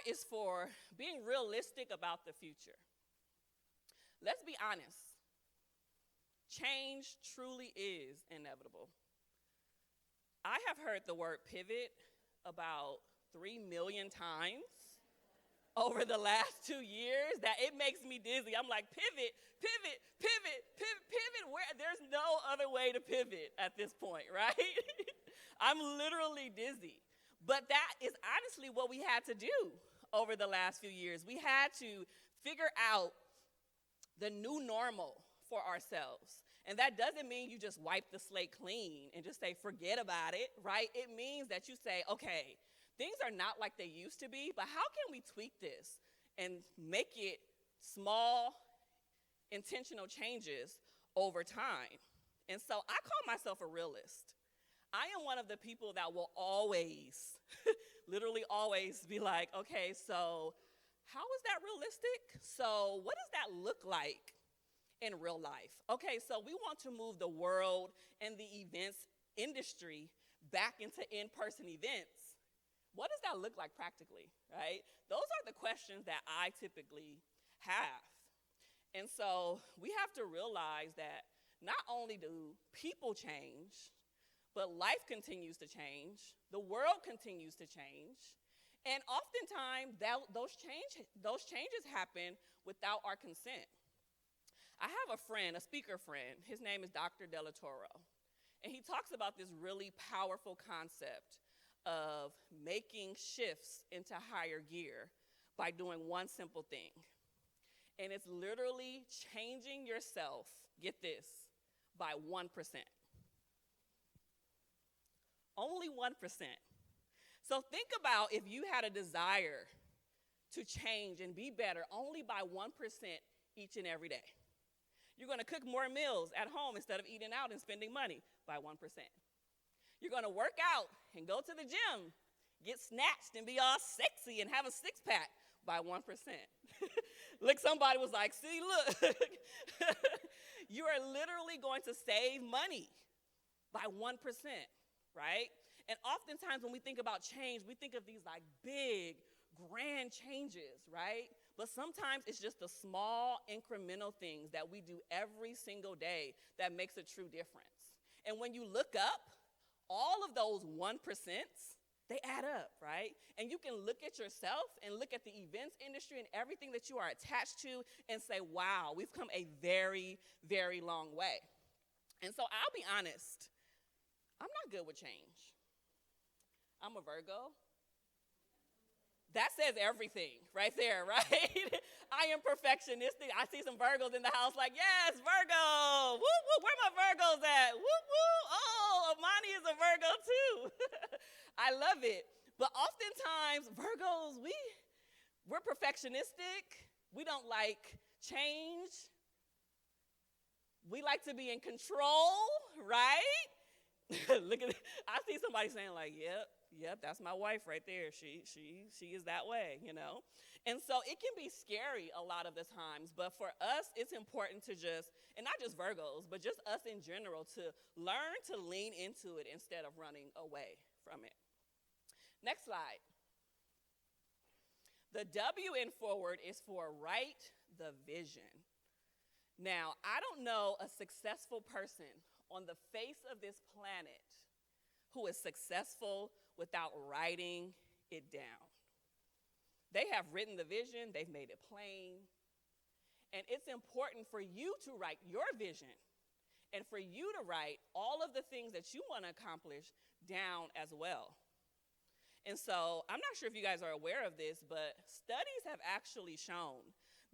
is for being realistic about the future. Let's be honest. Change truly is inevitable. I have heard the word pivot about 3 million times over the last 2 years that it makes me dizzy. I'm like, pivot, pivot, pivot, pivot, pivot. There's no other way to pivot at this point, right? I'm literally dizzy. But that is honestly what we had to do over the last few years. We had to figure out the new normal for ourselves. And that doesn't mean you just wipe the slate clean and just say, forget about it, right? It means that you say, okay, things are not like they used to be, but how can we tweak this and make it small, intentional changes over time? And so I call myself a realist. I am one of the people that will always, literally always be like, okay, so how is that realistic? So what does that look like in real life? Okay, so we want to move the world and the events industry back into in-person events. What does that look like practically, right? Those are the questions that I typically have. And so we have to realize that not only do people change, but life continues to change, the world continues to change, and oftentimes those changes happen without our consent. I have a friend, a speaker friend, his name is Dr. Delatorro, and he talks about this really powerful concept of making shifts into higher gear by doing one simple thing. And it's literally changing yourself, get this, by 1%. Only 1%. So think about if you had a desire to change and be better only by 1% each and every day. You're going to cook more meals at home instead of eating out and spending money by 1%. You're going to work out and go to the gym, get snatched and be all sexy and have a six-pack by 1%. Look, somebody was like, see, look. You are literally going to save money by 1%, right? And oftentimes when we think about change, we think of these like big, grand changes, right? But sometimes it's just the small incremental things that we do every single day that makes a true difference. And when you look up, all of those 1%, they add up, right? And you can look at yourself and look at the events industry and everything that you are attached to and say, wow, we've come a very, very long way. And so I'll be honest, I'm not good with change. I'm a Virgo. That says everything right there, right? I am perfectionistic. I see some Virgos in the house like, yes, Virgo. Woo, woo, where my Virgos at? Woo, woo. Oh, Amani is a Virgo too. I love it. But oftentimes, Virgos, we're perfectionistic. We don't like change. We like to be in control, right? Look at it. I see somebody saying like, yep, that's my wife right there. She is that way, you know? And so it can be scary a lot of the times, but for us, it's important to just, and not just Virgos, but just us in general, to learn to lean into it instead of running away from it. Next slide. The W in forward is for write the vision. Now, I don't know a successful person on the face of this planet who is successful without writing it down. They have written the vision, they've made it plain, and it's important for you to write your vision and for you to write all of the things that you want to accomplish down as well. And so I'm not sure if you guys are aware of this, but studies have actually shown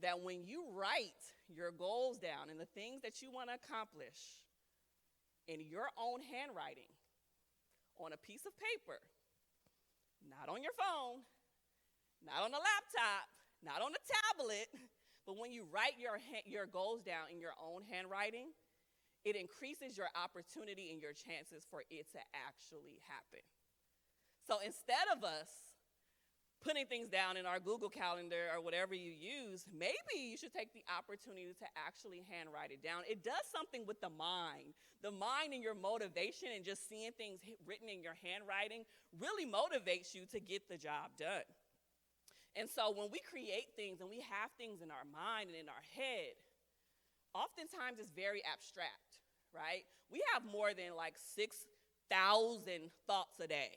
that when you write your goals down and the things that you want to accomplish in your own handwriting on a piece of paper, not on your phone, not on a laptop, not on a tablet, but when you write your goals down in your own handwriting, it increases your opportunity and your chances for it to actually happen. So instead of us putting things down in our Google Calendar or whatever you use, maybe you should take the opportunity to actually handwrite it down. It does something with the mind. The mind and your motivation and just seeing things written in your handwriting really motivates you to get the job done. And so when we create things and we have things in our mind and in our head, oftentimes it's very abstract, right? We have more than like 6,000 thoughts a day.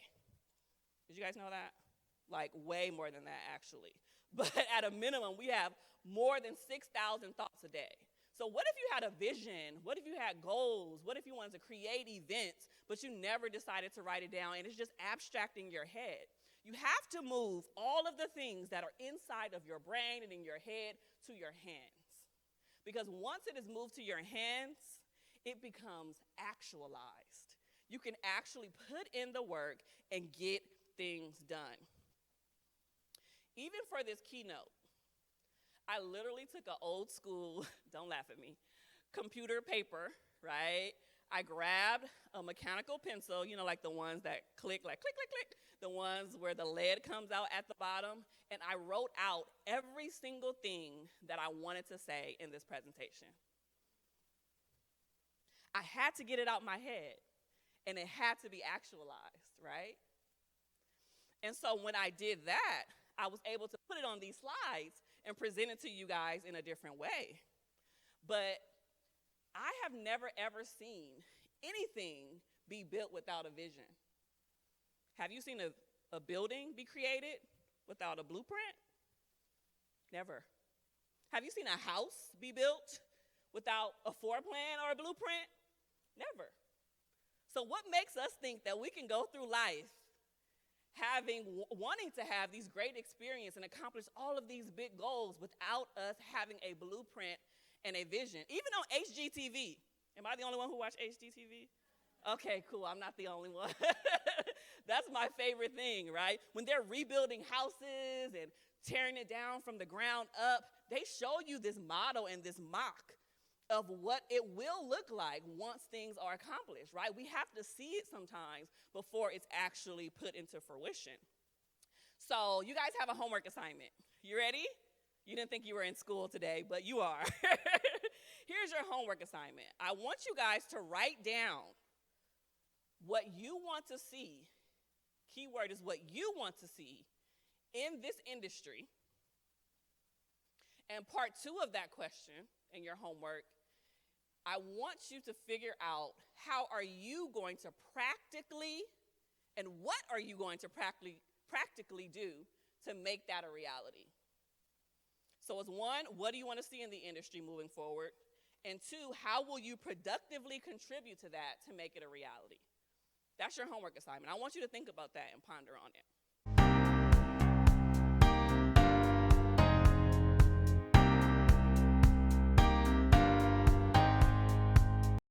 Did you guys know that? Like way more than that, actually. But at a minimum, we have more than 6,000 thoughts a day. So what if you had a vision? What if you had goals? What if you wanted to create events, but you never decided to write it down and it's just abstract in your head? You have to move all of the things that are inside of your brain and in your head to your hands. Because once it is moved to your hands, it becomes actualized. You can actually put in the work and get things done. Even for this keynote, I literally took an old school, don't laugh at me, computer paper, right? I grabbed a mechanical pencil, like the ones that click, like click, click, click, the ones where the lead comes out at the bottom, and I wrote out every single thing that I wanted to say in this presentation. I had to get it out my head, and it had to be actualized, right? And so when I did that, I was able to put it on these slides and present it to you guys in a different way. But I have never, ever seen anything be built without a vision. Have you seen a building be created without a blueprint? Never. Have you seen a house be built without a floor plan or a blueprint? Never. So what makes us think that we can go through life wanting to have these great experiences and accomplish all of these big goals without us having a blueprint and a vision? Even on HGTV. Am I the only one who watched HGTV? Okay, cool. I'm not the only one. That's my favorite thing, right? When they're rebuilding houses and tearing it down from the ground up, they show you this model and this mock of what it will look like once things are accomplished, right? We have to see it sometimes before it's actually put into fruition. So you guys have a homework assignment. You ready? You didn't think you were in school today, but you are. Here's your homework assignment. I want you guys to write down what you want to see. Keyword is what you want to see in this industry. And part 2 of that question in your homework, I want you to figure out how are you going to practically, and what are you going to practically do to make that a reality? So it's 1, what do you want to see in the industry moving forward? And 2, how will you productively contribute to that to make it a reality? That's your homework assignment. I want you to think about that and ponder on it.